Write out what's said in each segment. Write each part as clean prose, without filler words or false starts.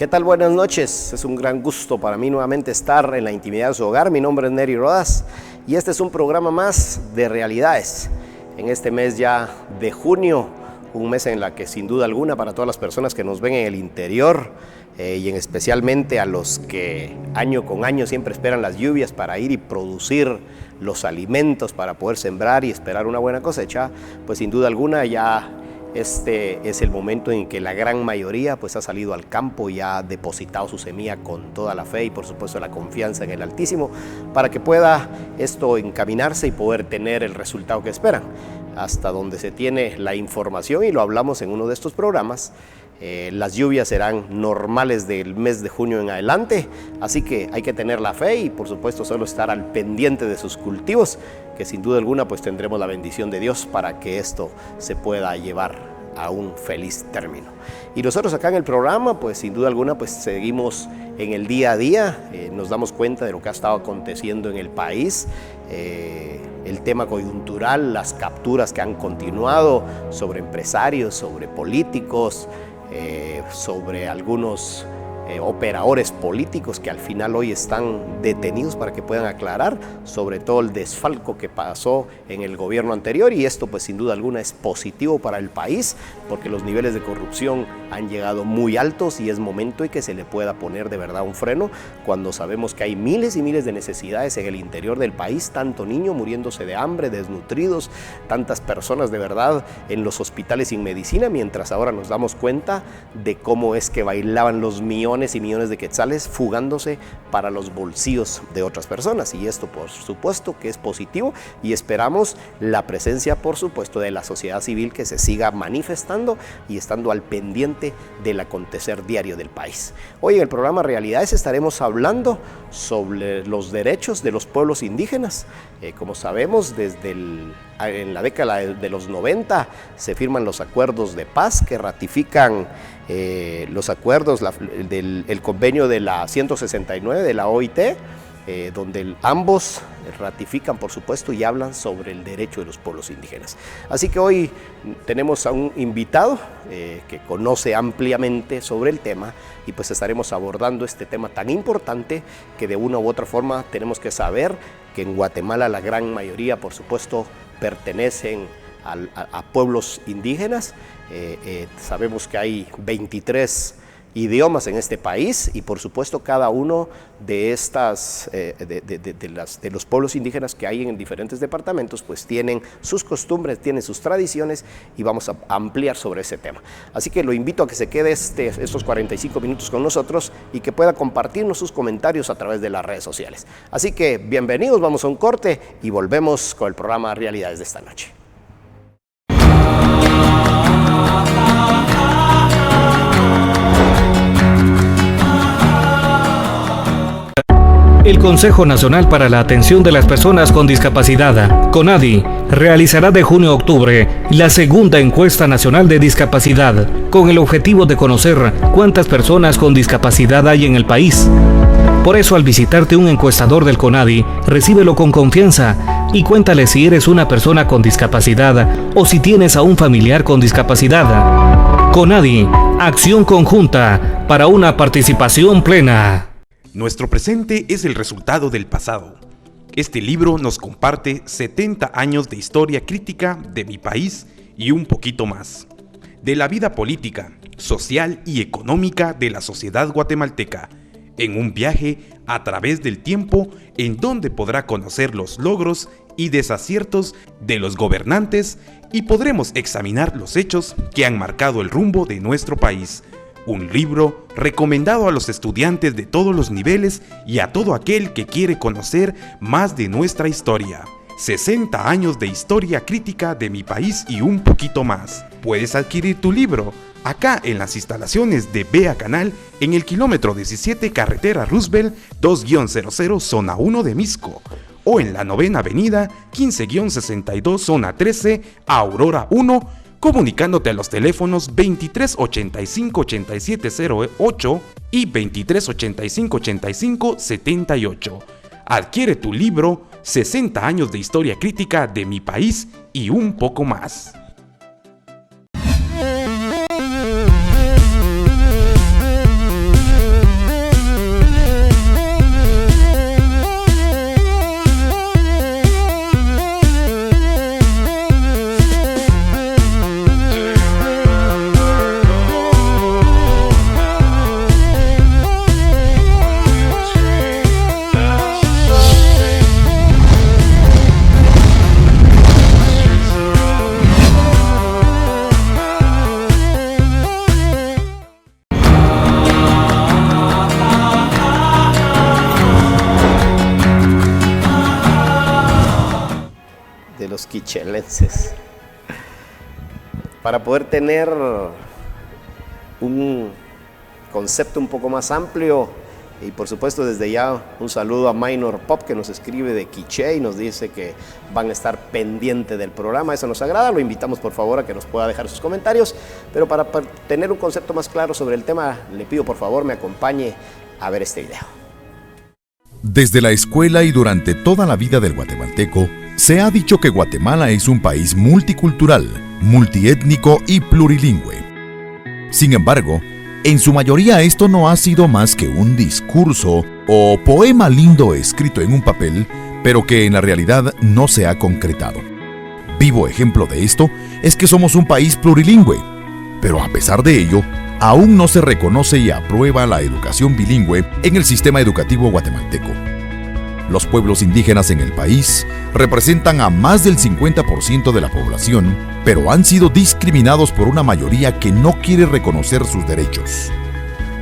tal? Buenas noches. Es un gran gusto para mí nuevamente estar en la intimidad de su hogar. Mi nombre es Neri Rodas y este es un programa más de realidades. En este mes ya de junio, un mes en la que sin duda alguna para todas las personas que nos ven en el interior y en especialmente a los que año con año siempre esperan las lluvias para ir y producir los alimentos para poder sembrar y esperar una buena cosecha, pues sin duda alguna ya este es el momento en que la gran mayoría pues ha salido al campo y ha depositado su semilla con toda la fe y por supuesto la confianza en el Altísimo para que pueda esto encaminarse y poder tener el resultado que esperan. Hasta donde se tiene la información, y lo hablamos en uno de estos programas, las lluvias serán normales del mes de junio en adelante, así que hay que tener la fe y por supuesto solo estar al pendiente de sus cultivos, que sin duda alguna pues tendremos la bendición de Dios para que esto se pueda llevar a un feliz término. Y nosotros acá en el programa pues sin duda alguna pues seguimos en el día a día, nos damos cuenta de lo que ha estado aconteciendo en el país, el tema coyuntural, las capturas que han continuado sobre empresarios, sobre políticos, sobre algunos operadores políticos que al final hoy están detenidos para que puedan aclarar sobre todo el desfalco que pasó en el gobierno anterior, y esto pues sin duda alguna es positivo para el país porque los niveles de corrupción han llegado muy altos y es momento de que se le pueda poner de verdad un freno cuando sabemos que hay miles y miles de necesidades en el interior del país, tanto niños muriéndose de hambre, desnutridos, tantas personas de verdad en los hospitales sin medicina, mientras ahora nos damos cuenta de cómo es que bailaban los millones y millones de quetzales fugándose para los bolsillos de otras personas, y esto por supuesto que es positivo y esperamos la presencia por supuesto de la sociedad civil que se siga manifestando y estando al pendiente del acontecer diario del país. Hoy en el programa Realidades estaremos hablando sobre los derechos de los pueblos indígenas. Como sabemos, en la década de los 90 se firman los acuerdos de paz que ratifican los acuerdos del convenio de la 169 de la OIT, donde ambos ratifican por supuesto y hablan sobre el derecho de los pueblos indígenas. Así que hoy tenemos a un invitado que conoce ampliamente sobre el tema y pues estaremos abordando este tema tan importante que de una u otra forma tenemos que saber que en Guatemala la gran mayoría por supuesto pertenecen a pueblos indígenas. Sabemos que hay 23 idiomas en este país y por supuesto cada uno de estas de los pueblos indígenas que hay en diferentes departamentos pues tienen sus costumbres, tienen sus tradiciones y vamos a ampliar sobre ese tema. Así que lo invito a que se quede estos 45 minutos con nosotros y que pueda compartirnos sus comentarios a través de las redes sociales. Así que bienvenidos, vamos a un corte y volvemos con el programa Realidades de esta noche. El Consejo Nacional para la Atención de las Personas con Discapacidad, CONADI, realizará de junio a octubre la segunda encuesta nacional de discapacidad, con el objetivo de conocer cuántas personas con discapacidad hay en el país. Por eso, al visitarte un encuestador del CONADI, recíbelo con confianza y cuéntale si eres una persona con discapacidad o si tienes a un familiar con discapacidad. CONADI, acción conjunta para una participación plena. Nuestro presente es el resultado del pasado. Este libro nos comparte 70 años de historia crítica de mi país y un poquito más. De la vida política, social y económica de la sociedad guatemalteca, en un viaje a través del tiempo en donde podrá conocer los logros y desaciertos de los gobernantes y podremos examinar los hechos que han marcado el rumbo de nuestro país. Un libro recomendado a los estudiantes de todos los niveles y a todo aquel que quiere conocer más de nuestra historia. 60 años de historia crítica de mi país y un poquito más. Puedes adquirir tu libro acá en las instalaciones de Vea Canal en el kilómetro 17 carretera Roosevelt 2-00 zona 1 de Misco o en la 9ª avenida 15-62 zona 13 Aurora 1, comunicándote a los teléfonos 2385-8708 y 2385-8578. Adquiere tu libro 60 años de historia crítica de mi país y un poco más. de los quichelenses. Para poder tener un concepto un poco más amplio, y por supuesto desde ya un saludo a Minor Pop, que nos escribe de Quiché y nos dice que van a estar pendientes del programa. Eso nos agrada, lo invitamos por favor a que nos pueda dejar sus comentarios, pero para tener un concepto más claro sobre el tema, le pido por favor me acompañe a ver este video. Desde la escuela y durante toda la vida del guatemalteco, se ha dicho que Guatemala es un país multicultural, multiétnico y plurilingüe. Sin embargo, en su mayoría esto no ha sido más que un discurso o poema lindo escrito en un papel, pero que en la realidad no se ha concretado. Vivo ejemplo de esto es que somos un país plurilingüe, pero a pesar de ello, aún no se reconoce y aprueba la educación bilingüe en el sistema educativo guatemalteco. Los pueblos indígenas en el país representan a más del 50% de la población, pero han sido discriminados por una mayoría que no quiere reconocer sus derechos.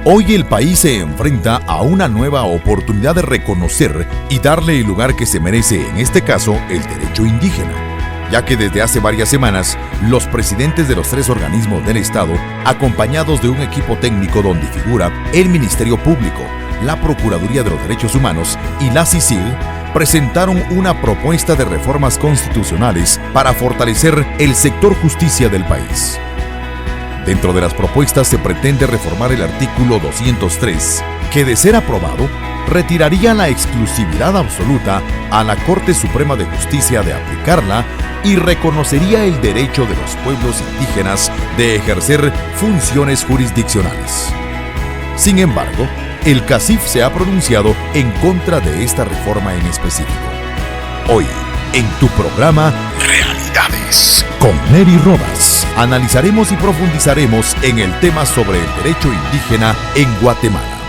Hoy el país se enfrenta a una nueva oportunidad de reconocer y darle el lugar que se merece, en este caso, el derecho indígena, ya que desde hace varias semanas, los presidentes de los 3 organismos del Estado, acompañados de un equipo técnico donde figura el Ministerio Público, la Procuraduría de los Derechos Humanos y la CICIG, presentaron una propuesta de reformas constitucionales para fortalecer el sector justicia del país. Dentro de las propuestas se pretende reformar el artículo 203, que de ser aprobado, retiraría la exclusividad absoluta a la Corte Suprema de Justicia de aplicarla y reconocería el derecho de los pueblos indígenas de ejercer funciones jurisdiccionales. Sin embargo, el CACIF se ha pronunciado en contra de esta reforma en específico. Hoy, en tu programa Realidades con Neri Rodas, analizaremos y profundizaremos en el tema sobre el derecho indígena en Guatemala.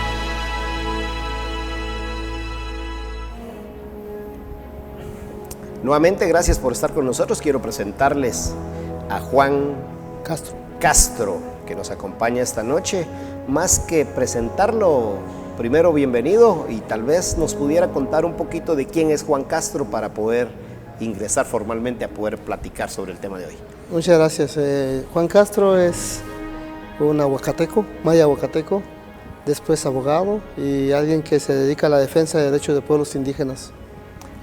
Nuevamente, gracias por estar con nosotros. Quiero presentarles a Juan Castro, que nos acompaña esta noche. Más que presentarlo, primero bienvenido y tal vez nos pudiera contar un poquito de quién es Juan Castro para poder ingresar formalmente a poder platicar sobre el tema de hoy. Muchas gracias. Juan Castro es un aguacateco, maya aguacateco, después abogado y alguien que se dedica a la defensa de derechos de pueblos indígenas.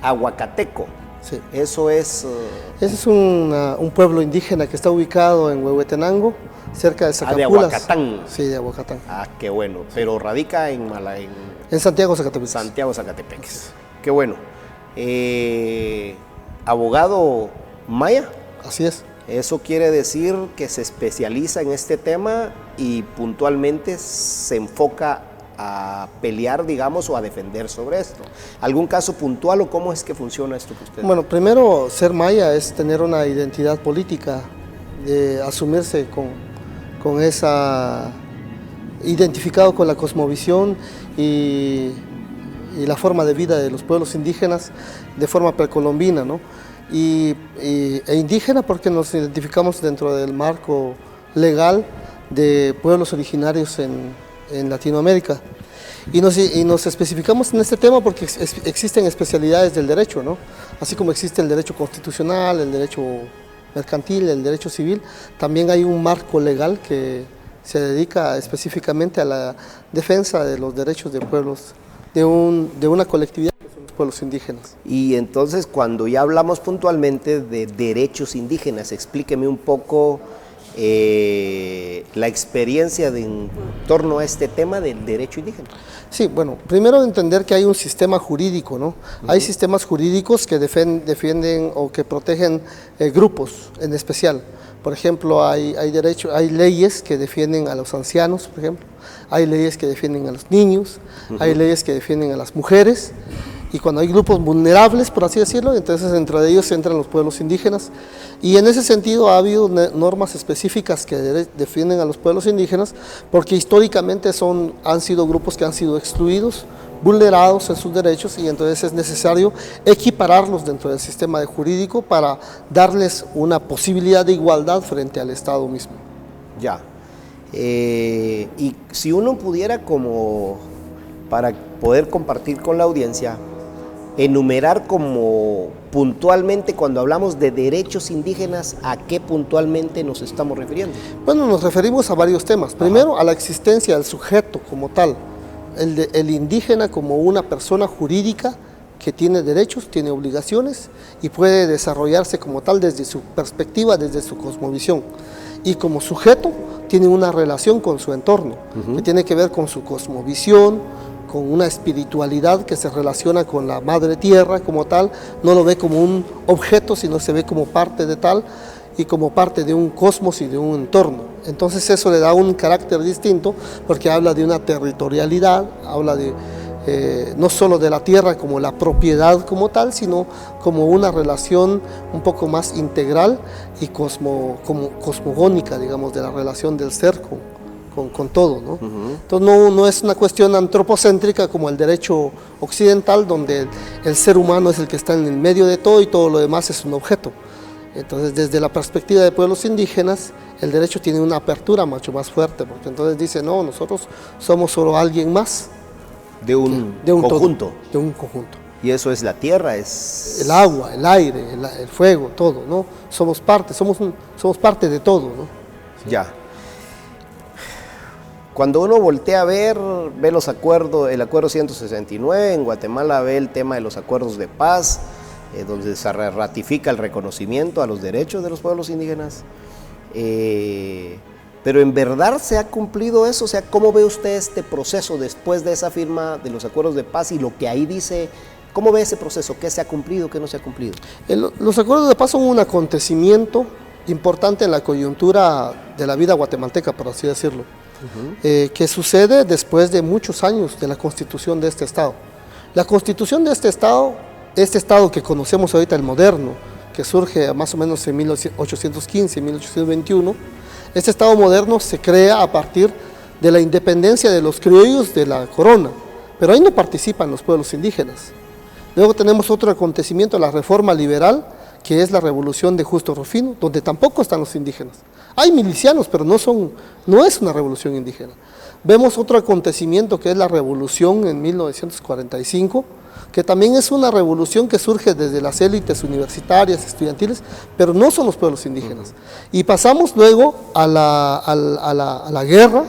Aguacateco. Sí. Eso es... Ese es un pueblo indígena que está ubicado en Huehuetenango, cerca de Zacapulas. de Aguacatán. Sí, de Aguacatán. Ah, qué bueno. Pero radica en Santiago, Zacatepec. Santiago, Zacatepec. Qué bueno. Abogado maya. Así es. Eso quiere decir que se especializa en este tema y puntualmente se enfoca a pelear, digamos, o a defender sobre esto. ¿Algún caso puntual o cómo es que funciona esto que usted? Bueno, primero, ser maya es tener una identidad política, de asumirse con esa, identificado con la cosmovisión y la forma de vida de los pueblos indígenas de forma precolombina, ¿no? E indígena porque nos identificamos dentro del marco legal de pueblos originarios en Latinoamérica. Y nos especificamos en este tema porque existen especialidades del derecho, ¿no? Así como existe el derecho constitucional, el derecho mercantil, el derecho civil, también hay un marco legal que se dedica específicamente a la defensa de los derechos de pueblos, de una colectividad que son los pueblos indígenas. Y entonces, cuando ya hablamos puntualmente de derechos indígenas, explíqueme un poco la experiencia en torno a este tema del derecho indígena. Sí, bueno, primero entender que hay un sistema jurídico, ¿no? Hay sistemas jurídicos que defienden o que protegen grupos en especial. Por ejemplo, hay leyes que defienden a los ancianos, por ejemplo. Hay leyes que defienden a los niños, hay leyes que defienden a las mujeres. Y cuando hay grupos vulnerables, por así decirlo, entonces dentro de ellos entran los pueblos indígenas. Y en ese sentido ha habido normas específicas que defienden a los pueblos indígenas, porque históricamente han sido grupos que han sido excluidos, vulnerados en sus derechos, y entonces es necesario equipararlos dentro del sistema jurídico para darles una posibilidad de igualdad frente al Estado mismo. Ya. Y si uno pudiera, como para poder compartir con la audiencia, enumerar como puntualmente cuando hablamos de derechos indígenas, ¿a qué puntualmente nos estamos refiriendo? Bueno, nos referimos a varios temas. Primero, a la existencia del sujeto como tal, el indígena como una persona jurídica que tiene derechos, tiene obligaciones y puede desarrollarse como tal desde su perspectiva, desde su cosmovisión. Y como sujeto tiene una relación con su entorno, que tiene que ver con su cosmovisión, con una espiritualidad que se relaciona con la madre tierra como tal, no lo ve como un objeto, sino se ve como parte de tal y como parte de un cosmos y de un entorno. Entonces eso le da un carácter distinto porque habla de una territorialidad, habla de no solo de la tierra como la propiedad como tal, sino como una relación un poco más integral y cosmogónica, digamos, de la relación del ser con todo, ¿no? Entonces no es una cuestión antropocéntrica como el derecho occidental, donde el ser humano es el que está en el medio de todo y todo lo demás es un objeto. Entonces, desde la perspectiva de pueblos indígenas, el derecho tiene una apertura mucho más fuerte, porque entonces dice, no, nosotros somos solo alguien más. De un conjunto. Todo, de un conjunto. Y eso es la tierra, es... El agua, el aire, el fuego, todo, ¿no? Somos parte de todo, ¿no? Sí. Ya. Cuando uno voltea a ver, ve los acuerdos, el acuerdo 169, en Guatemala ve el tema de los acuerdos de paz, donde se ratifica el reconocimiento a los derechos de los pueblos indígenas. Pero en verdad se ha cumplido eso, o sea, ¿cómo ve usted este proceso después de esa firma de los acuerdos de paz y lo que ahí dice? ¿Cómo ve ese proceso? ¿Qué se ha cumplido, qué no se ha cumplido? Los acuerdos de paz son un acontecimiento importante en la coyuntura de la vida guatemalteca, por así decirlo, que sucede después de muchos años de la constitución de este Estado. La constitución de este Estado que conocemos ahorita, el moderno, que surge más o menos en 1815, 1821, este Estado moderno se crea a partir de la independencia de los criollos de la corona, pero ahí no participan los pueblos indígenas. Luego tenemos otro acontecimiento, la reforma liberal, que es la revolución de Justo Rufino, donde tampoco están los indígenas. Hay milicianos, pero no es una revolución indígena. Vemos otro acontecimiento que es la revolución en 1945, que también es una revolución que surge desde las élites universitarias, estudiantiles, pero no son los pueblos indígenas. Y pasamos luego a la guerra,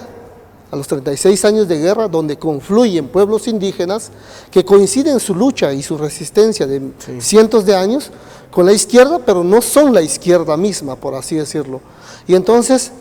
a los 36 años de guerra, donde confluyen pueblos indígenas que coinciden su lucha y su resistencia de cientos de años con la izquierda, pero no son la izquierda misma, por así decirlo. Y entonces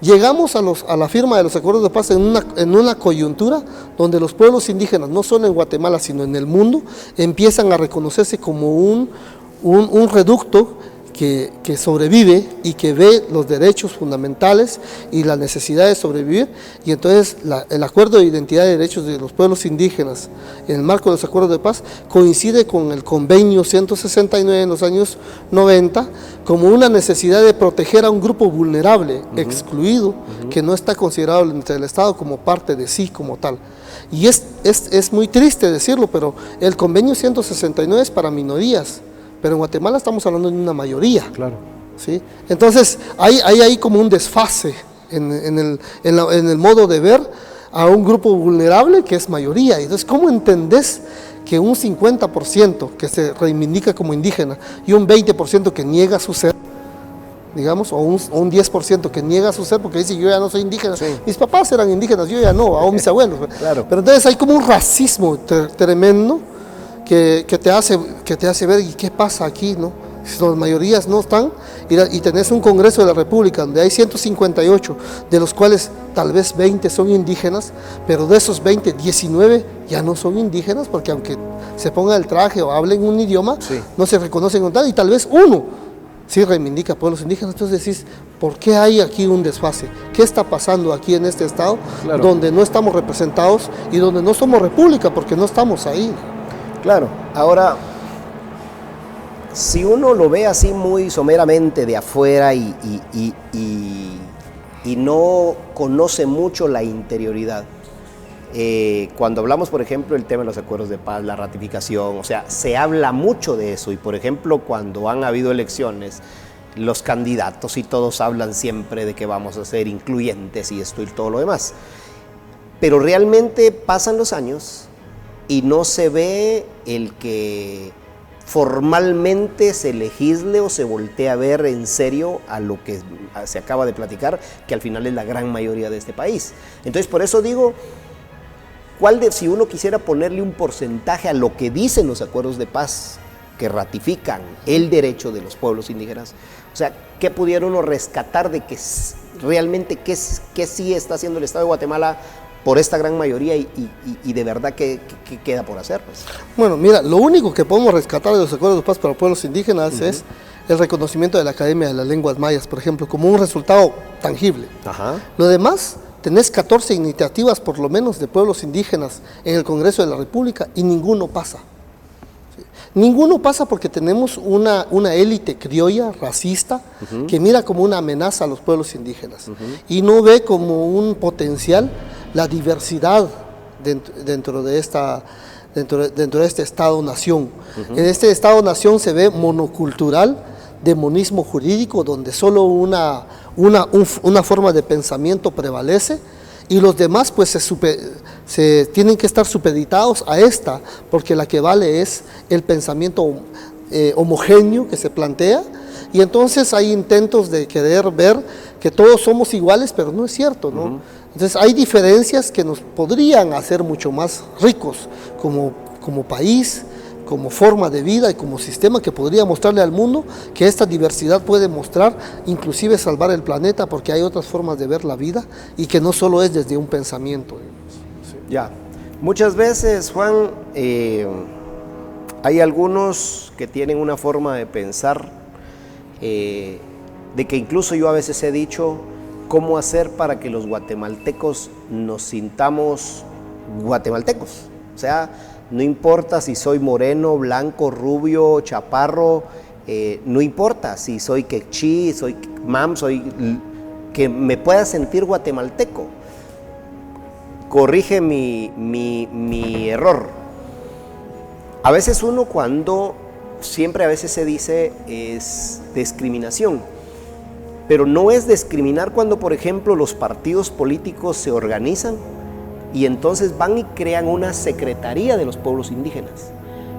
llegamos a la firma de los acuerdos de paz en una coyuntura donde los pueblos indígenas, no solo en Guatemala, sino en el mundo, empiezan a reconocerse como un reducto que sobrevive y que ve los derechos fundamentales y la necesidad de sobrevivir. Y entonces el acuerdo de identidad de derechos de los pueblos indígenas en el marco de los acuerdos de paz coincide con el convenio 169 en los años 90 como una necesidad de proteger a un grupo vulnerable, excluido, que no está considerado entre el Estado como parte de sí como tal. Y es muy triste decirlo, pero el convenio 169 es para minorías, pero en Guatemala estamos hablando de una mayoría. Claro. ¿Sí? Entonces hay como un desfase en el modo de ver a un grupo vulnerable que es mayoría. Entonces, ¿cómo entendés que un 50% que se reivindica como indígena y un 20% que niega su ser, digamos, o un 10% que niega su ser porque dice yo ya no soy indígena, mis papás eran indígenas, yo ya no, o mis abuelos? Claro. Pero entonces hay como un racismo tremendo que te hace ver y qué pasa aquí, ¿no? Si las mayorías no están y tenés un Congreso de la República donde hay 158, de los cuales tal vez 20 son indígenas, pero de esos 20, 19 ya no son indígenas porque aunque se ponga el traje o hablen un idioma, no se reconocen con tal, y tal vez uno sí reivindica pueblos indígenas. Entonces decís, ¿por qué hay aquí un desfase? ¿Qué está pasando aquí en este Estado donde no estamos representados y donde no somos república porque no estamos ahí? Claro, ahora, si uno lo ve así muy someramente de afuera y no conoce mucho la interioridad, cuando hablamos, por ejemplo, del tema de los acuerdos de paz, la ratificación, o sea, se habla mucho de eso, y por ejemplo, cuando han habido elecciones, los candidatos y todos hablan siempre de que vamos a ser incluyentes y esto y todo lo demás, pero realmente pasan los años y no se ve el que formalmente se legisle o se voltee a ver en serio a lo que se acaba de platicar, que al final es la gran mayoría de este país. Entonces, por eso digo, si uno quisiera ponerle un porcentaje a lo que dicen los acuerdos de paz que ratifican el derecho de los pueblos indígenas, o sea, ¿qué pudiera uno rescatar de que realmente qué sí está haciendo el Estado de Guatemala por esta gran mayoría y de verdad qué queda por hacer? Pues? Bueno, mira, lo único que podemos rescatar de los acuerdos de paz para pueblos indígenas es el reconocimiento de la Academia de las Lenguas Mayas, por ejemplo, como un resultado tangible. Lo demás, tenés 14 iniciativas por lo menos de pueblos indígenas en el Congreso de la República y ninguno pasa. Ninguno pasa porque tenemos una élite criolla, racista, que mira como una amenaza a los pueblos indígenas y no ve como un potencial la diversidad dentro de este Estado-nación. En este Estado-nación se ve monocultural, de monismo jurídico, donde solo una forma de pensamiento prevalece y los demás pues se tienen que estar supeditados a esta, porque la que vale es el pensamiento homogéneo que se plantea, y entonces hay intentos de querer ver que todos somos iguales, pero no es cierto, ¿no? Entonces hay diferencias que nos podrían hacer mucho más ricos como país, como forma de vida y como sistema, que podría mostrarle al mundo que esta diversidad puede mostrar, inclusive salvar el planeta, porque hay otras formas de ver la vida y que no solo es desde un pensamiento. Ya, muchas veces, Juan, hay algunos que tienen una forma de pensar, de que incluso yo a veces he dicho, ¿cómo hacer para que los guatemaltecos nos sintamos guatemaltecos? O sea, no importa si soy moreno, blanco, rubio, chaparro, no importa si soy quechí, soy mam, que me pueda sentir guatemalteco. Corrige mi error. A veces siempre a veces se dice es discriminación, pero no es discriminar cuando, por ejemplo, los partidos políticos se organizan y entonces van y crean una secretaría de los pueblos indígenas.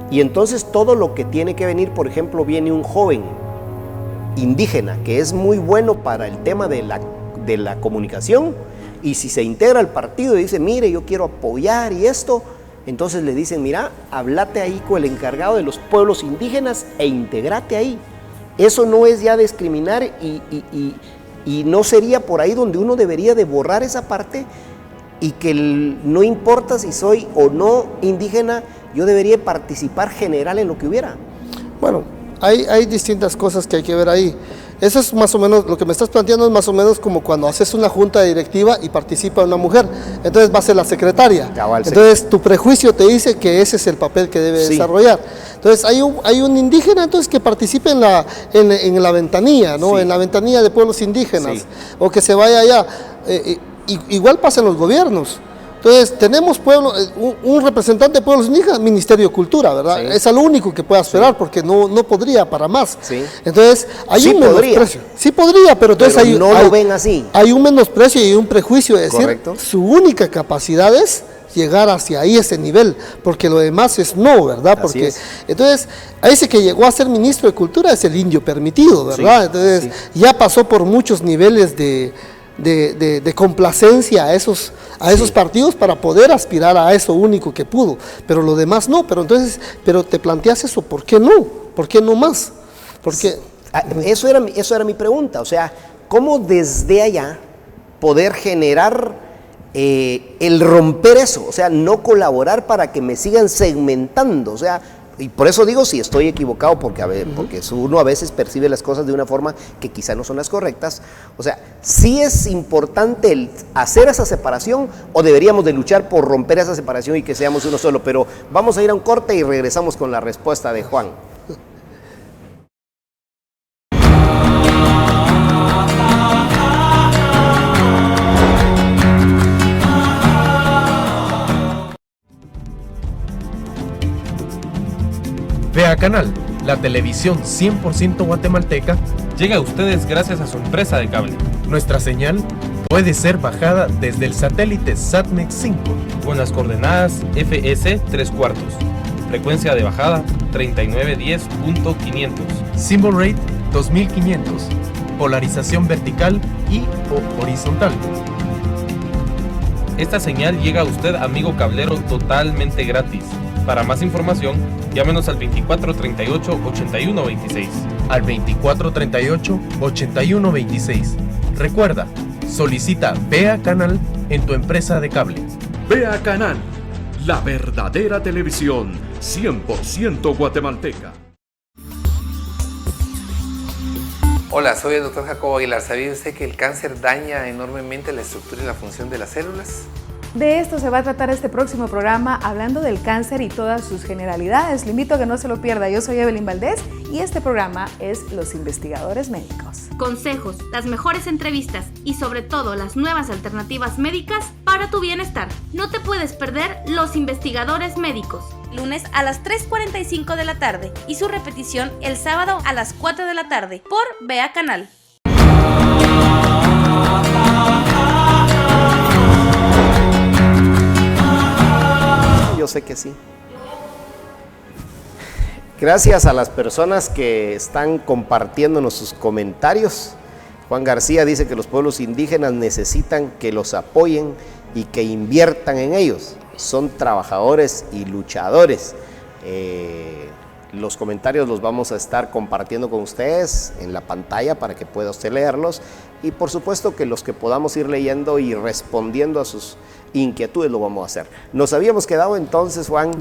Y entonces todo lo que tiene que venir, por ejemplo, viene un joven indígena que es muy bueno para el tema de la comunicación, y si se integra al partido y dice, mire, yo quiero apoyar y esto, entonces le dicen, mira, hablate ahí con el encargado de los pueblos indígenas e integrate ahí. Eso no es ya discriminar y no sería por ahí donde uno debería de borrar esa parte, y que no importa si soy o no indígena, yo debería participar general en lo que hubiera. Bueno, hay distintas cosas que hay que ver ahí. Eso es más o menos, lo que me estás planteando es más o menos como cuando haces una junta directiva y participa una mujer, entonces va a ser la secretaria. Entonces tu prejuicio te dice que ese es el papel que debe desarrollar. Entonces hay un indígena entonces que participe en la ventanilla, ¿no? En la ventanilla de pueblos indígenas, o que se vaya allá. Igual pasa en los gobiernos. Entonces tenemos un representante de pueblos indígenas, Ministerio de Cultura, ¿verdad? Es lo único que pueda esperar, porque no podría para más. Entonces hay un menosprecio. Sí podría, pero entonces lo ven así. Hay un menosprecio y un prejuicio de decir, su única capacidad es llegar hacia ahí, ese nivel, porque lo demás es no, ¿verdad? Porque entonces, a ese que llegó a ser ministro de Cultura es el indio permitido, ¿verdad? Entonces ya pasó por muchos niveles de complacencia a esos partidos para poder aspirar a eso único que pudo, pero lo demás no. Pero te planteas eso, ¿por qué no? ¿Por qué no más? Porque eso era mi pregunta, o sea, ¿cómo desde allá poder generar el romper eso? O sea, no colaborar para que me sigan segmentando, o sea, y por eso digo si estoy equivocado, porque uno a veces percibe las cosas de una forma que quizá no son las correctas. O sea, ¿sí es importante el hacer esa separación o deberíamos de luchar por romper esa separación y que seamos uno solo? Pero vamos a ir a un corte y regresamos con la respuesta de Juan. Vea Canal, la televisión 100% guatemalteca, llega a ustedes gracias a su empresa de cable. Nuestra señal Puede ser bajada desde el satélite SatMec 5 con las coordenadas FS 3/4, frecuencia de bajada 3910.500, Symbol Rate 2500, polarización vertical y o horizontal. Esta señal llega a usted, amigo cablero, totalmente gratis. Para más información, llámenos al 2438-8126. Al 2438-8126. Recuerda, solicita Vea Canal en tu empresa de cable. Vea Canal, la verdadera televisión 100% guatemalteca. Hola, soy el Dr. Jacobo Aguilar. ¿Sabía usted que el cáncer daña enormemente la estructura y la función de las células? De esto se va a tratar este próximo programa, hablando del cáncer y todas sus generalidades. Le invito a que no se lo pierda. Yo soy Evelyn Valdés y este programa es Los Investigadores Médicos. Consejos, las mejores entrevistas y sobre todo las nuevas alternativas médicas para tu bienestar. No te puedes perder Los Investigadores Médicos. Lunes a las 3:45 de la tarde y su repetición el sábado a las 4 de la tarde por Vea Canal. Yo sé que sí. Gracias a las personas que están compartiéndonos sus comentarios. Juan García dice que los pueblos indígenas necesitan que los apoyen y que inviertan en ellos. Son trabajadores y luchadores. Los comentarios los vamos a estar compartiendo con ustedes en la pantalla para que pueda usted leerlos, y por supuesto que los que podamos ir leyendo y respondiendo a sus inquietudes lo vamos a hacer. Nos habíamos quedado entonces, Juan,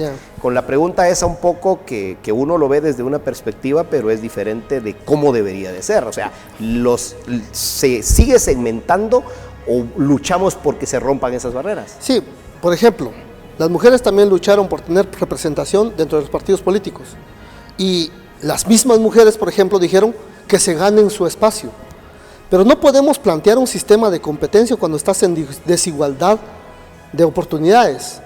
con la pregunta esa un poco que uno lo ve desde una perspectiva, pero es diferente de cómo debería de ser. O sea, ¿se sigue segmentando o luchamos porque se rompan esas barreras? Sí, por ejemplo, las mujeres también lucharon por tener representación dentro de los partidos políticos. Y las mismas mujeres, por ejemplo, dijeron que se ganen su espacio. Pero no podemos plantear un sistema de competencia cuando estás en desigualdad de oportunidades.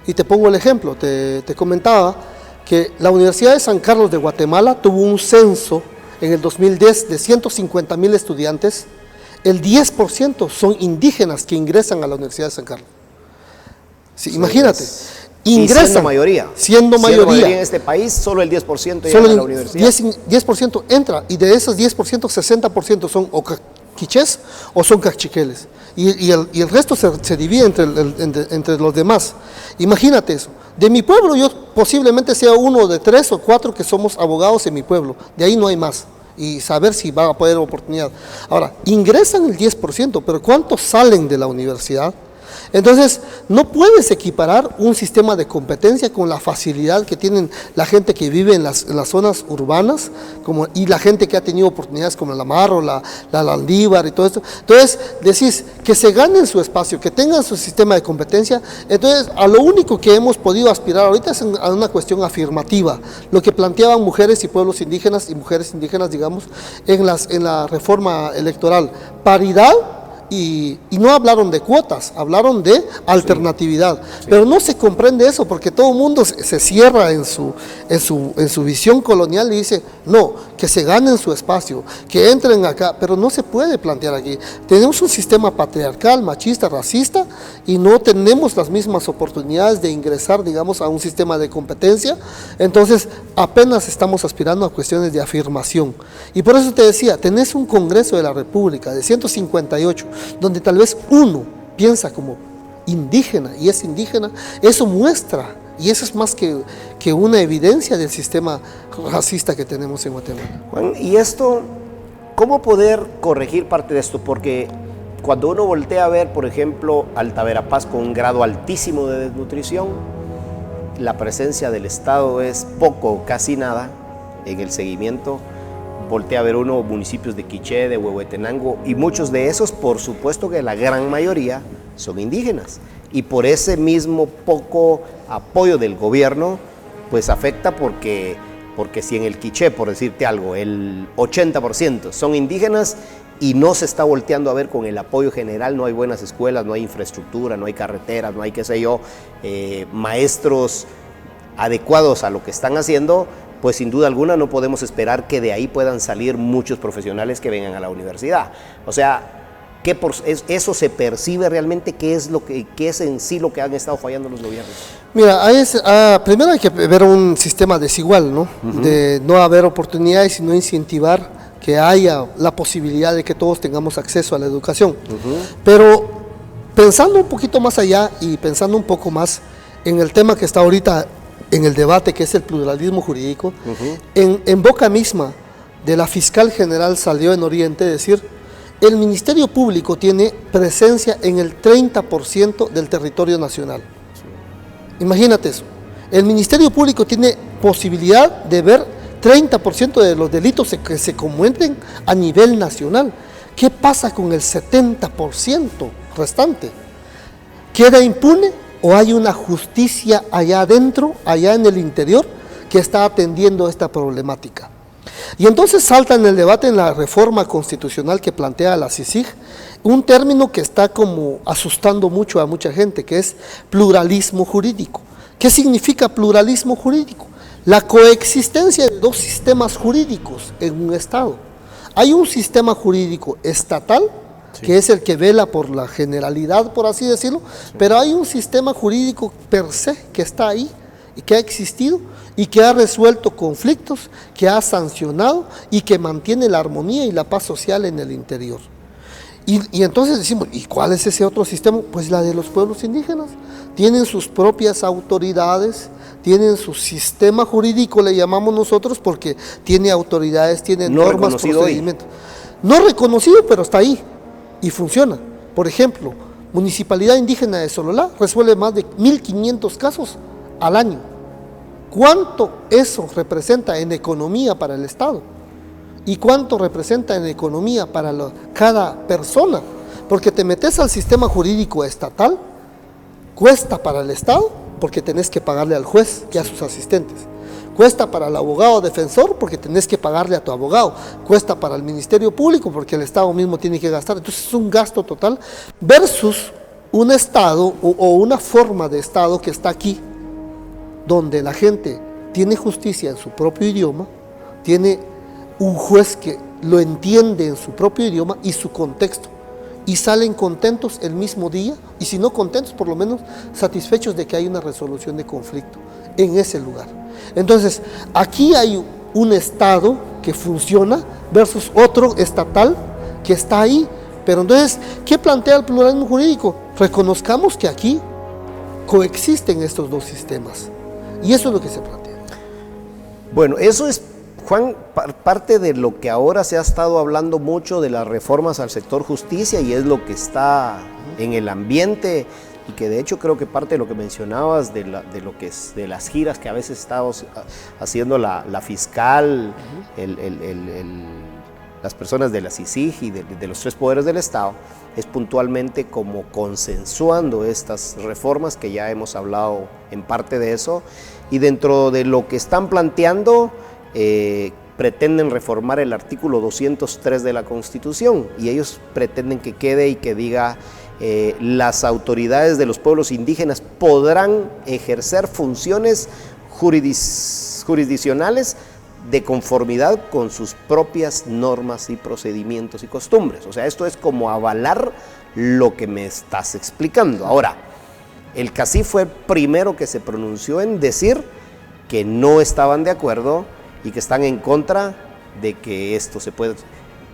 Y te pongo el ejemplo, te comentaba que la Universidad de San Carlos de Guatemala tuvo un censo en el 2010 de 150,000 estudiantes. El 10% son indígenas que ingresan a la Universidad de San Carlos. Sí, imagínate. Ingresan, siendo mayoría en este país, solo el 10% llega a la universidad. 10% entra, y de esos 10%, 60% son o quichés o son cachiqueles. Y el resto se divide entre los demás. Imagínate eso. De mi pueblo, yo posiblemente sea uno de 3 o 4 que somos abogados en mi pueblo. De ahí no hay más. Y saber si va a poder oportunidad. Ahora, ingresan el 10%, pero ¿cuántos salen de la universidad? Entonces, no puedes equiparar un sistema de competencia con la facilidad que tienen la gente que vive en las zonas urbanas y la gente que ha tenido oportunidades como el Amarro, la Landívar y todo esto. Entonces, decís que se ganen su espacio, que tengan su sistema de competencia. Entonces, a lo único que hemos podido aspirar ahorita es a una cuestión afirmativa, lo que planteaban mujeres y pueblos indígenas y mujeres indígenas, digamos, en la reforma electoral. Paridad. Y no hablaron de cuotas, hablaron de alternatividad, pero no se comprende eso porque todo el mundo se cierra en su visión colonial y dice, no, que se ganen su espacio, que entren acá, pero no se puede plantear aquí. Tenemos un sistema patriarcal, machista, racista, y no tenemos las mismas oportunidades de ingresar, digamos, a un sistema de competencia. Entonces, apenas estamos aspirando a cuestiones de afirmación. Y por eso te decía, tenés un Congreso de la República de 158, donde tal vez uno piensa como indígena y es indígena. Eso muestra, y eso es más que una evidencia del sistema racista que tenemos en Guatemala. Juan, y esto, ¿cómo poder corregir parte de esto? Porque cuando uno voltea a ver, por ejemplo, Alta Verapaz con un grado altísimo de desnutrición, la presencia del Estado es poco o casi nada en el seguimiento. Voltea a ver uno municipios de Quiché, de Huehuetenango, y muchos de esos, por supuesto que la gran mayoría son indígenas, y por ese mismo poco apoyo del gobierno, pues afecta porque si en el Quiché, por decirte algo, el 80% son indígenas y no se está volteando a ver con el apoyo general, no hay buenas escuelas, no hay infraestructura, no hay carreteras, no hay, qué sé yo, maestros adecuados a lo que están haciendo, pues sin duda alguna no podemos esperar que de ahí puedan salir muchos profesionales que vengan a la universidad. O sea, ¿Eso se percibe realmente? ¿Qué es en sí lo que han estado fallando los gobiernos? Mira, primero hay que ver un sistema desigual, ¿no? De no haber oportunidades y no incentivar que haya la posibilidad de que todos tengamos acceso a la educación. Pero pensando un poquito más allá y pensando un poco más en el tema que está ahorita en el debate, que es el pluralismo jurídico, en boca misma de la fiscal general salió en Oriente decir: el Ministerio Público tiene presencia en el 30% del territorio nacional. Imagínate eso. El Ministerio Público tiene posibilidad de ver 30% de los delitos que se cometen a nivel nacional. ¿Qué pasa con el 70% restante? ¿Queda impune o hay una justicia allá adentro, allá en el interior, que está atendiendo esta problemática? Y entonces salta en el debate en la reforma constitucional que plantea la CICIG un término que está como asustando mucho a mucha gente, que es pluralismo jurídico. ¿Qué significa pluralismo jurídico? La coexistencia de dos sistemas jurídicos en un Estado. Hay un sistema jurídico estatal, que es el que vela por la generalidad, por así decirlo, pero hay un sistema jurídico per se que está ahí y que ha existido y que ha resuelto conflictos, que ha sancionado y que mantiene la armonía y la paz social en el interior. Y entonces decimos, ¿y cuál es ese otro sistema? Pues la de los pueblos indígenas. Tienen sus propias autoridades, tienen su sistema jurídico, le llamamos nosotros, porque tiene autoridades, tiene normas, procedimientos. No reconocido, pero está ahí y funciona. Por ejemplo, Municipalidad Indígena de Sololá resuelve más de 1.500 casos al año. ¿Cuánto eso representa en economía para el Estado? ¿Y cuánto representa en economía para cada persona? Porque te metes al sistema jurídico estatal, cuesta para el Estado, porque tenés que pagarle al juez y a sus asistentes. Cuesta para el abogado defensor, porque tenés que pagarle a tu abogado. Cuesta para el Ministerio Público, porque el Estado mismo tiene que gastar. Entonces es un gasto total versus un Estado o una forma de Estado que está aquí, donde la gente tiene justicia en su propio idioma, tiene un juez que lo entiende en su propio idioma y su contexto, y salen contentos el mismo día, y si no contentos, por lo menos satisfechos de que hay una resolución de conflicto en ese lugar. Entonces, aquí hay un Estado que funciona versus otro estatal que está ahí, pero entonces, ¿qué plantea el pluralismo jurídico? Reconozcamos que aquí coexisten estos dos sistemas, y eso es lo que se plantea. Bueno, eso es, Juan, parte de lo que ahora se ha estado hablando mucho de las reformas al sector justicia, y es lo que está en el ambiente, y que de hecho creo que parte de lo que mencionabas de las giras que a veces estamos haciendo la fiscal, las personas de la CICIG y de los tres poderes del Estado, es puntualmente como consensuando estas reformas, que ya hemos hablado en parte de eso, y dentro de lo que están planteando, pretenden reformar el artículo 203 de la Constitución, y ellos pretenden que quede y que diga: las autoridades de los pueblos indígenas podrán ejercer funciones jurisdiccionales de conformidad con sus propias normas y procedimientos y costumbres. O sea, esto es como avalar lo que me estás explicando. Ahora, el CACIF fue el primero que se pronunció en decir que no estaban de acuerdo y que están en contra de que esto se pueda.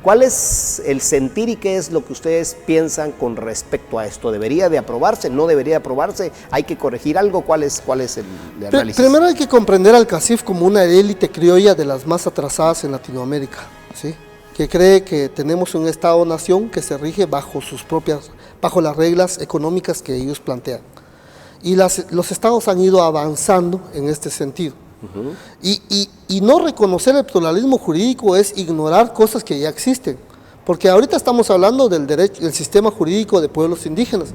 ¿Cuál es el sentir y qué es lo que ustedes piensan con respecto a esto? ¿Debería de aprobarse? ¿No debería de aprobarse? ¿Hay que corregir algo? ¿Cuál es el análisis? Primero hay que comprender al CACIF como una élite criolla de las más atrasadas en Latinoamérica, ¿sí? Que cree que tenemos un Estado-nación que se rige bajo las reglas económicas que ellos plantean. Y los estados han ido avanzando en este sentido. Y no reconocer el pluralismo jurídico es ignorar cosas que ya existen, porque ahorita estamos hablando del sistema jurídico de pueblos indígenas,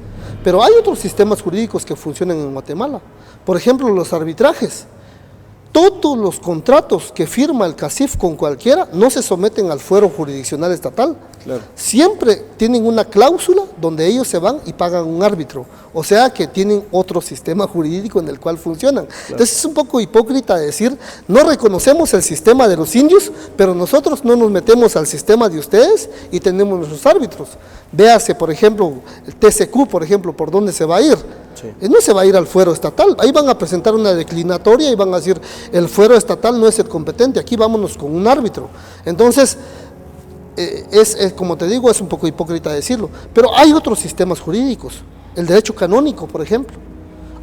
pero hay otros sistemas jurídicos que funcionan en Guatemala. Por ejemplo, los arbitrajes. todos los contratos que firma el CACIF con cualquiera no se someten al fuero jurisdiccional estatal. Claro. Siempre tienen una cláusula donde ellos se van y pagan un árbitro, o sea que tienen otro sistema jurídico en el cual funcionan. Claro. Entonces es un poco hipócrita decir, no reconocemos el sistema de los indios, pero nosotros no nos metemos al sistema de ustedes y tenemos nuestros árbitros. Véase, por ejemplo, el TCQ, por ejemplo, por dónde se va a ir. Sí. No se va a ir al fuero estatal, ahí van a presentar una declinatoria y van a decir, el fuero estatal no es el competente, aquí vámonos con un árbitro. Entonces, como te digo, es un poco hipócrita decirlo, pero hay otros sistemas jurídicos, el derecho canónico, por ejemplo.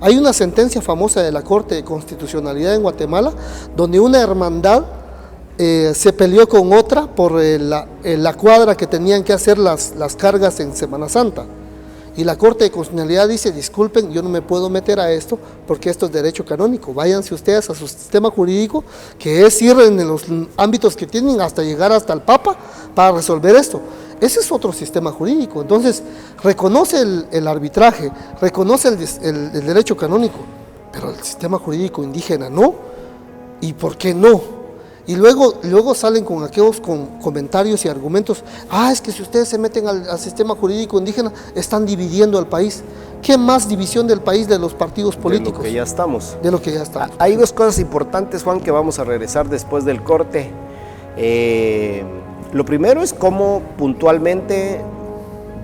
Hay una sentencia famosa de la Corte de Constitucionalidad en Guatemala, donde una hermandad se peleó con otra por la cuadra que tenían que hacer las cargas en Semana Santa. Y la Corte de Constitucionalidad dice, disculpen, yo no me puedo meter a esto porque esto es derecho canónico. Váyanse ustedes a su sistema jurídico, que es ir en los ámbitos que tienen hasta llegar hasta el Papa para resolver esto. Ese es otro sistema jurídico. Entonces, reconoce el arbitraje, reconoce el derecho canónico, pero el sistema jurídico indígena no. ¿Y por qué no? Y luego salen con aquellos comentarios y argumentos, es que si ustedes se meten al sistema jurídico indígena, están dividiendo al país. ¿Qué más división del país de los partidos políticos? De lo que ya estamos. De lo que ya estamos. Hay dos cosas importantes, Juan, que vamos a regresar después del corte. Lo primero es cómo puntualmente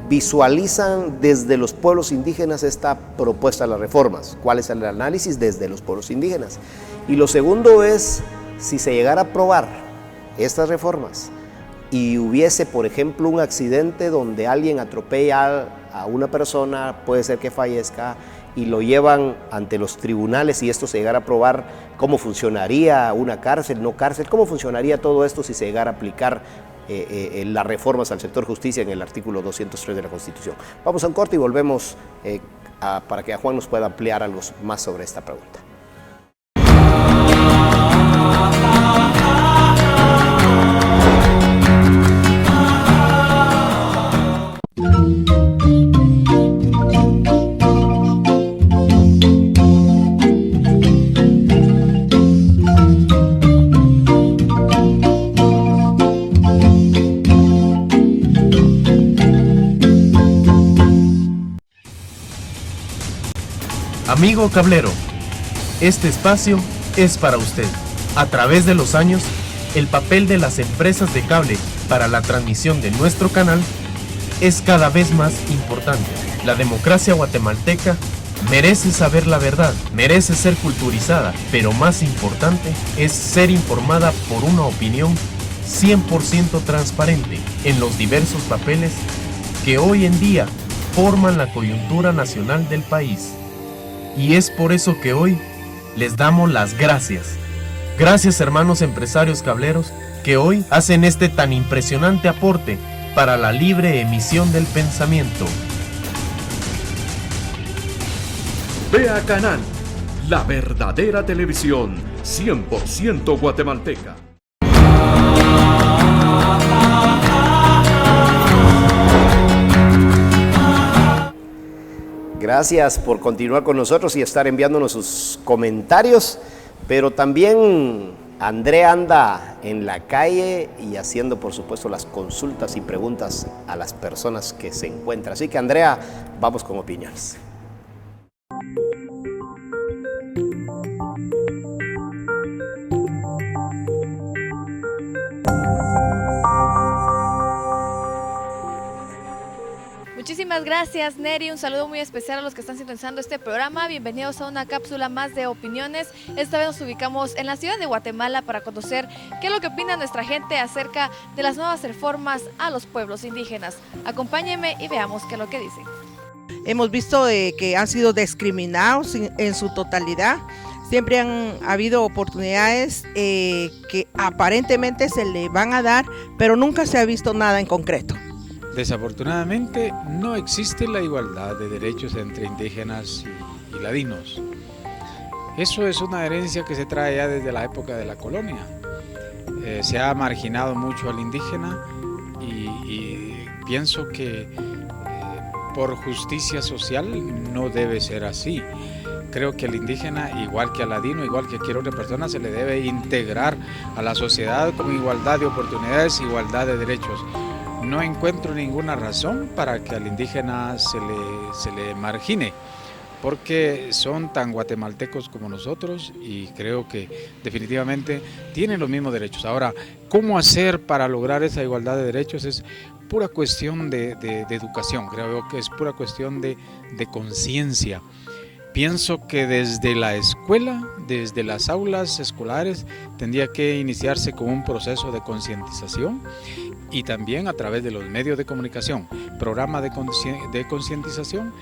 visualizan desde los pueblos indígenas esta propuesta de las reformas. ¿Cuál es el análisis desde los pueblos indígenas? Y lo segundo es, si se llegara a aprobar estas reformas y hubiese, por ejemplo, un accidente donde alguien atropella a una persona, puede ser que fallezca, y lo llevan ante los tribunales y esto se llegara a aprobar, ¿cómo funcionaría una cárcel, no cárcel? ¿Cómo funcionaría todo esto si se llegara a aplicar las reformas al sector justicia en el artículo 203 de la Constitución? Vamos a un corte y volvemos para que Juan nos pueda ampliar algo más sobre esta pregunta. Amigo cablero, este espacio es para usted. A través de los años, el papel de las empresas de cable para la transmisión de nuestro canal es cada vez más importante. La democracia guatemalteca merece saber la verdad, merece ser culturizada, pero más importante es ser informada por una opinión 100% transparente en los diversos papeles que hoy en día forman la coyuntura nacional del país. Y es por eso que hoy les damos las gracias. Gracias, hermanos empresarios cableros que hoy hacen este tan impresionante aporte para la libre emisión del pensamiento. Vea Canal, la verdadera televisión 100% guatemalteca. Gracias por continuar con nosotros y estar enviándonos sus comentarios, pero también Andrea anda en la calle y haciendo, por supuesto, las consultas y preguntas a las personas que se encuentran. Así que, Andrea, vamos con opiniones. Muchísimas gracias, Neri. Un saludo muy especial a los que están sintonizando este programa. Bienvenidos a una cápsula más de opiniones. Esta vez nos ubicamos en la ciudad de Guatemala para conocer qué es lo que opina nuestra gente acerca de las nuevas reformas a los pueblos indígenas. Acompáñenme y veamos qué es lo que dicen. Hemos visto que han sido discriminados en su totalidad. Siempre han habido oportunidades que aparentemente se le van a dar, pero nunca se ha visto nada en concreto. Desafortunadamente no existe la igualdad de derechos entre indígenas y ladinos. Eso es una herencia que se trae ya desde la época de la colonia. Se ha marginado mucho al indígena y pienso que por justicia social no debe ser así. creo que al indígena, igual que al ladino, igual que a cualquier otra persona, se le debe integrar a la sociedad con igualdad de oportunidades, igualdad de derechos. No encuentro ninguna razón para que al indígena se le margine, porque son tan guatemaltecos como nosotros y creo que definitivamente tienen los mismos derechos. Ahora, ¿cómo hacer para lograr esa igualdad de derechos? Es pura cuestión de educación, creo que es pura cuestión de conciencia. Pienso que desde la escuela, desde las aulas escolares, tendría que iniciarse con un proceso de concientización y también a través de los medios de comunicación, programa de concientización,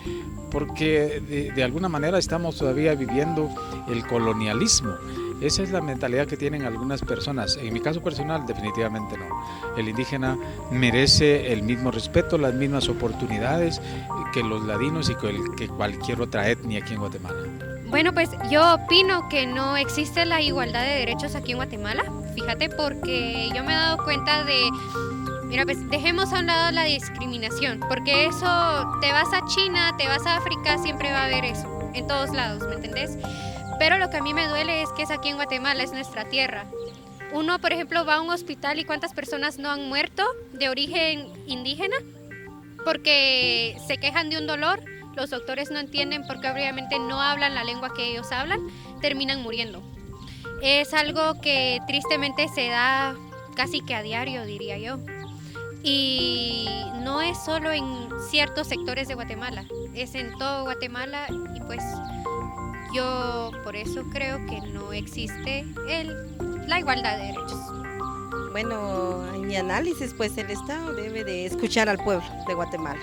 porque de alguna manera estamos todavía viviendo el colonialismo. Esa es la mentalidad que tienen algunas personas. En mi caso personal, definitivamente no. El indígena merece el mismo respeto, las mismas oportunidades que los ladinos y que cualquier otra etnia aquí en Guatemala. Bueno, pues yo opino que no existe la igualdad de derechos aquí en Guatemala. Fíjate, porque yo me he dado cuenta de... Mira, pues dejemos a un lado la discriminación, porque eso, te vas a China, te vas a África, siempre va a haber eso, en todos lados, ¿me entendés? Pero lo que a mí me duele es que es aquí en Guatemala, es nuestra tierra. Uno, por ejemplo, va a un hospital y ¿cuántas personas no han muerto de origen indígena? Porque se quejan de un dolor, los doctores no entienden porque obviamente no hablan la lengua que ellos hablan, terminan muriendo. Es algo que tristemente se da casi que a diario, diría yo. Y no es solo en ciertos sectores de Guatemala, es en todo Guatemala y pues yo por eso creo que no existe la igualdad de derechos. Bueno, en mi análisis pues el Estado debe de escuchar al pueblo de Guatemala,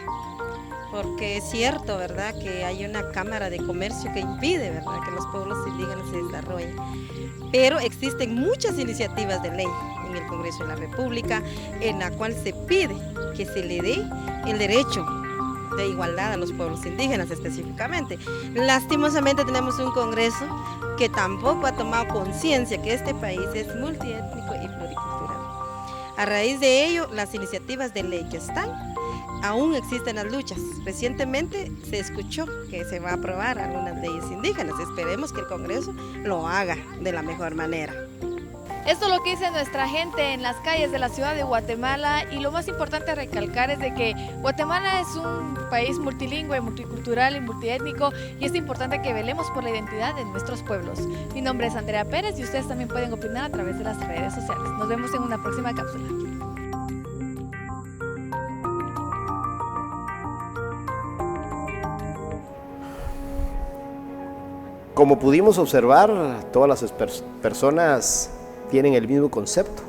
porque es cierto, ¿verdad?, que hay una Cámara de Comercio que impide, ¿verdad?, que los pueblos indígenas se desarrollen, pero existen muchas iniciativas de ley en el Congreso de la República en la cual se pide que se le dé el derecho de igualdad a los pueblos indígenas específicamente. Lastimosamente tenemos un Congreso que tampoco ha tomado conciencia que este país es multiétnico y pluricultural. A raíz de ello, las iniciativas de ley que están, aún existen las luchas. Recientemente se escuchó que se va a aprobar algunas leyes indígenas. Esperemos que el Congreso lo haga de la mejor manera. Esto es lo que dice nuestra gente en las calles de la ciudad de Guatemala, y lo más importante a recalcar es de que Guatemala es un país multilingüe, multicultural y multiétnico, y es importante que velemos por la identidad de nuestros pueblos. Mi nombre es Andrea Pérez y ustedes también pueden opinar a través de las redes sociales. Nos vemos en una próxima cápsula. Como pudimos observar, todas las personas tienen el mismo concepto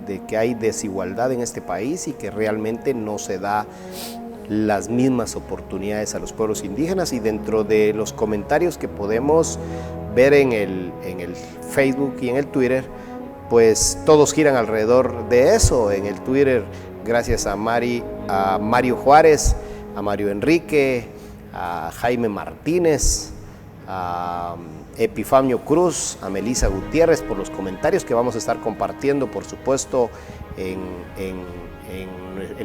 de que hay desigualdad en este país y que realmente no se da las mismas oportunidades a los pueblos indígenas, y dentro de los comentarios que podemos ver en el Facebook y en el Twitter, pues todos giran alrededor de eso. En el Twitter, gracias a Mario Juárez, a Mario Enrique, a Jaime Martínez, a Epifamio Cruz, a Melissa Gutiérrez, por los comentarios que vamos a estar compartiendo, por supuesto, en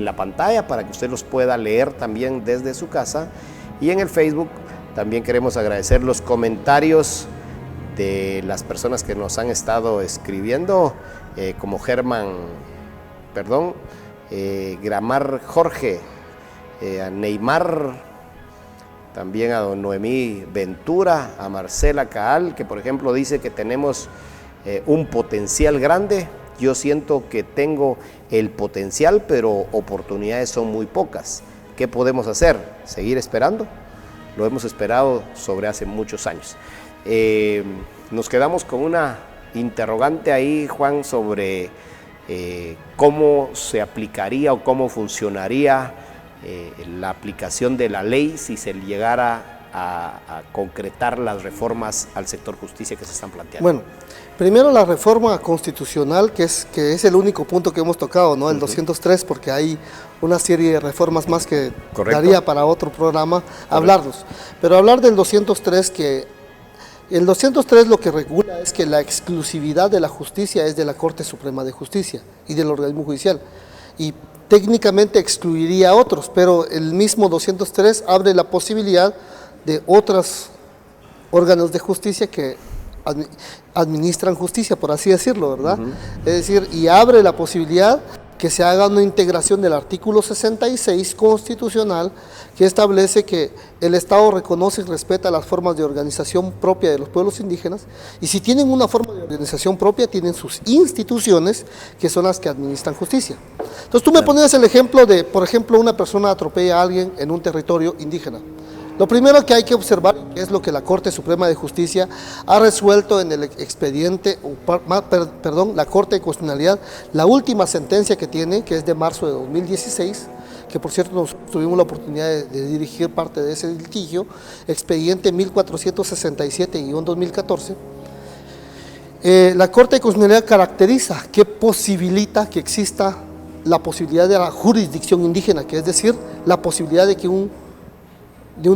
la pantalla para que usted los pueda leer también desde su casa. Y en el Facebook también queremos agradecer los comentarios de las personas que nos han estado escribiendo, como Gramar Jorge, a Neymar, también a don Noemí Ventura, a Marcela Caal, que por ejemplo dice que tenemos un potencial grande. Yo siento que tengo el potencial, pero oportunidades son muy pocas. ¿Qué podemos hacer? ¿Seguir esperando? Lo hemos esperado sobre hace muchos años. Nos quedamos con una interrogante ahí, Juan, sobre cómo se aplicaría o cómo funcionaría la aplicación de la ley si se llegara a concretar las reformas al sector justicia que se están planteando. Bueno, primero la reforma constitucional, que es el único punto que hemos tocado, ¿no? El 203, porque hay una serie de reformas más que daría para otro programa hablarlos. Pero hablar del 203, que el 203 lo que regula es que la exclusividad de la justicia es de la Corte Suprema de Justicia y del organismo judicial, y técnicamente excluiría a otros, pero el mismo 203 abre la posibilidad de otras órganos de justicia que administran justicia, por así decirlo, ¿verdad? Es decir, y abre la posibilidad que se haga una integración del artículo 66 constitucional que establece que el Estado reconoce y respeta las formas de organización propia de los pueblos indígenas, y si tienen una forma de organización propia, tienen sus instituciones que son las que administran justicia. Entonces tú me ponías el ejemplo de, por ejemplo, una persona atropella a alguien en un territorio indígena. Lo primero que hay que observar es lo que la Corte Suprema de Justicia ha resuelto en el expediente, la Corte de Constitucionalidad, la última sentencia que tiene, que es de marzo de 2016, que por cierto nos tuvimos la oportunidad de dirigir parte de ese litigio, expediente 1467-2014. La Corte de Constitucionalidad caracteriza que posibilita que exista la posibilidad de la jurisdicción indígena, que es decir, la posibilidad de que un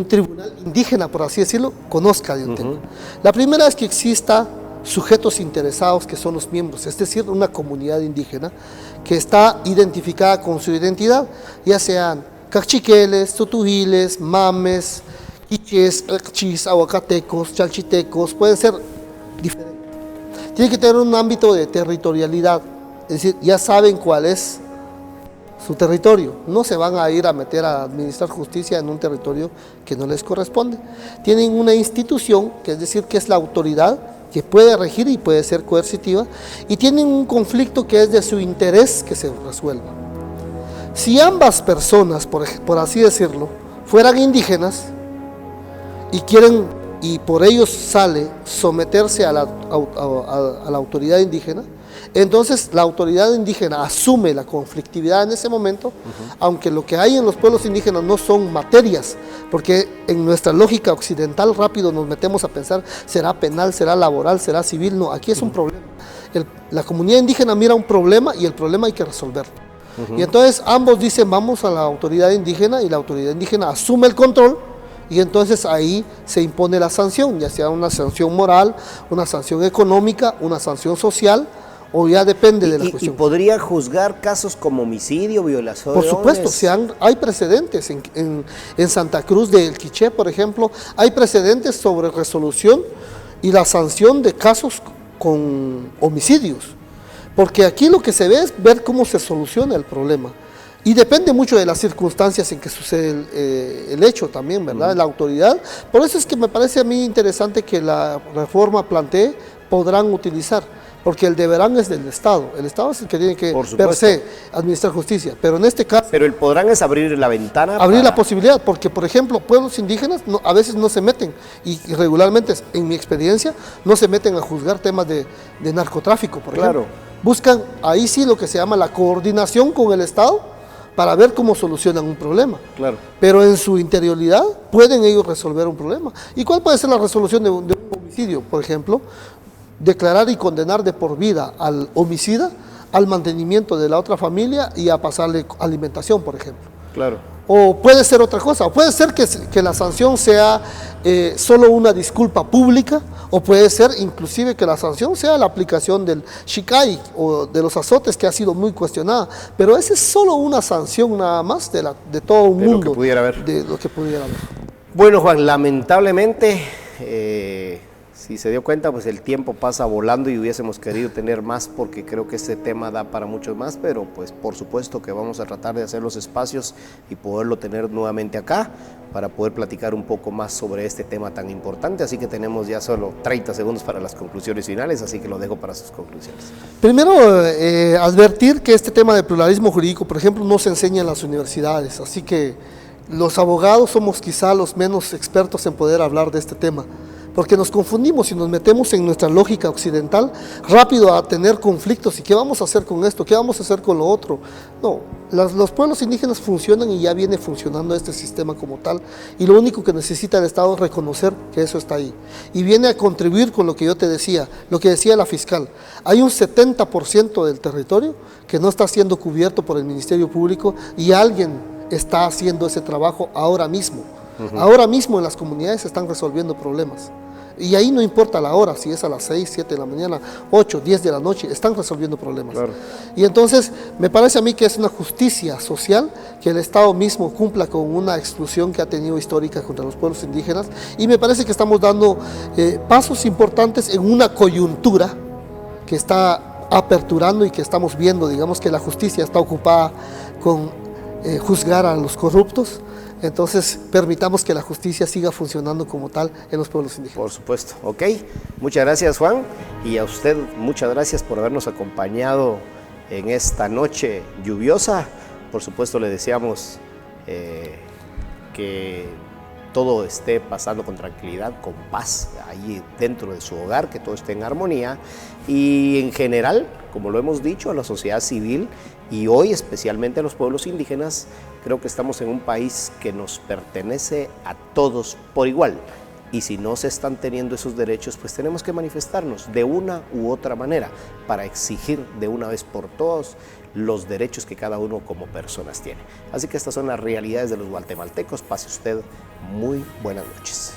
tribunal indígena, por así decirlo, conozca de un tema. La primera es que exista sujetos interesados que son los miembros, es decir, una comunidad indígena que está identificada con su identidad, ya sean cachiqueles, tutujiles, mames, quiches, chis, aguacatecos, chalchitecos, pueden ser diferentes. Tiene que tener un ámbito de territorialidad, es decir, ya saben cuál es su territorio, no se van a ir a meter a administrar justicia en un territorio que no les corresponde. Tienen una institución, que es decir, que es la autoridad, que puede regir y puede ser coercitiva, y tienen un conflicto que es de su interés que se resuelva. Si ambas personas, por así decirlo, fueran indígenas y quieren, y por ellos sale someterse a la autoridad indígena, entonces la autoridad indígena asume la conflictividad en ese momento, aunque lo que hay en los pueblos indígenas no son materias, porque en nuestra lógica occidental rápido nos metemos a pensar, será penal, será laboral, será civil, no, aquí es un problema. La comunidad indígena mira un problema y el problema hay que resolverlo. Y entonces ambos dicen vamos a la autoridad indígena y la autoridad indígena asume el control, y entonces ahí se impone la sanción, ya sea una sanción moral, una sanción económica, una sanción social, o ya depende de la cuestión. ¿Y podría juzgar casos como homicidio, violación? Por supuesto, hay precedentes en Santa Cruz del Quiché, por ejemplo, hay precedentes sobre resolución y la sanción de casos con homicidios, porque aquí lo que se ve es ver cómo se soluciona el problema. Y depende mucho de las circunstancias en que sucede el hecho también, ¿verdad? La autoridad. Por eso es que me parece a mí interesante que la reforma plantee podrán utilizar, porque el deberán es del Estado. El Estado es el que tiene que, per se, administrar justicia. Pero en este caso... Pero el podrán es abrir la ventana. Abrir la posibilidad, porque por ejemplo, pueblos indígenas a veces no se meten, y regularmente, en mi experiencia, no se meten a juzgar temas de narcotráfico, por ejemplo. Buscan ahí sí lo que se llama la coordinación con el Estado, para ver cómo solucionan un problema. Pero en su interioridad pueden ellos resolver un problema. ¿Y cuál puede ser la resolución de un homicidio? Por ejemplo, declarar y condenar de por vida al homicida al mantenimiento de la otra familia y a pasarle alimentación, por ejemplo. O puede ser otra cosa, o puede ser que la sanción sea solo una disculpa pública, o puede ser inclusive que la sanción sea la aplicación del Shikai o de los azotes, que ha sido muy cuestionada, pero esa es solo una sanción nada más de todo un mundo, lo que pudiera haber. De lo que pudiera haber. Bueno, Juan, lamentablemente, si se dio cuenta, pues el tiempo pasa volando y hubiésemos querido tener más, porque creo que este tema da para muchos más, pero pues por supuesto que vamos a tratar de hacer los espacios y poderlo tener nuevamente acá para poder platicar un poco más sobre este tema tan importante. Así que tenemos ya solo 30 segundos para las conclusiones finales, así que lo dejo para sus conclusiones. Primero, advertir que este tema de pluralismo jurídico, por ejemplo, no se enseña en las universidades, así que los abogados somos quizá los menos expertos en poder hablar de este tema, porque nos confundimos y nos metemos en nuestra lógica occidental rápido a tener conflictos. ¿Y qué vamos a hacer con esto? ¿Qué vamos a hacer con lo otro? No, los pueblos indígenas funcionan y ya viene funcionando este sistema como tal, y lo único que necesita el Estado es reconocer que eso está ahí, y viene a contribuir con lo que yo te decía, lo que decía la fiscal. Hay un 70% del territorio que no está siendo cubierto por el Ministerio Público, y alguien está haciendo ese trabajo ahora mismo. Ahora mismo en las comunidades se están resolviendo problemas. Y ahí no importa la hora, si es a las 6, 7 de la mañana, 8, 10 de la noche, están resolviendo problemas. Claro. Y entonces me parece a mí que es una justicia social que el Estado mismo cumpla con una exclusión que ha tenido histórica contra los pueblos indígenas, y me parece que estamos dando pasos importantes en una coyuntura que está aperturando y que estamos viendo, digamos que la justicia está ocupada con juzgar a los corruptos. Entonces, permitamos que la justicia siga funcionando como tal en los pueblos indígenas. Por supuesto, ok. Muchas gracias, Juan. Y a usted, muchas gracias por habernos acompañado en esta noche lluviosa. Por supuesto, le deseamos que todo esté pasando con tranquilidad, con paz, ahí dentro de su hogar, que todo esté en armonía. Y en general, como lo hemos dicho, a la sociedad civil y hoy especialmente a los pueblos indígenas, creo que estamos en un país que nos pertenece a todos por igual. Y si no se están teniendo esos derechos, pues tenemos que manifestarnos de una u otra manera para exigir de una vez por todas los derechos que cada uno como personas tiene. Así que estas son las realidades de los guatemaltecos. Pase usted muy buenas noches.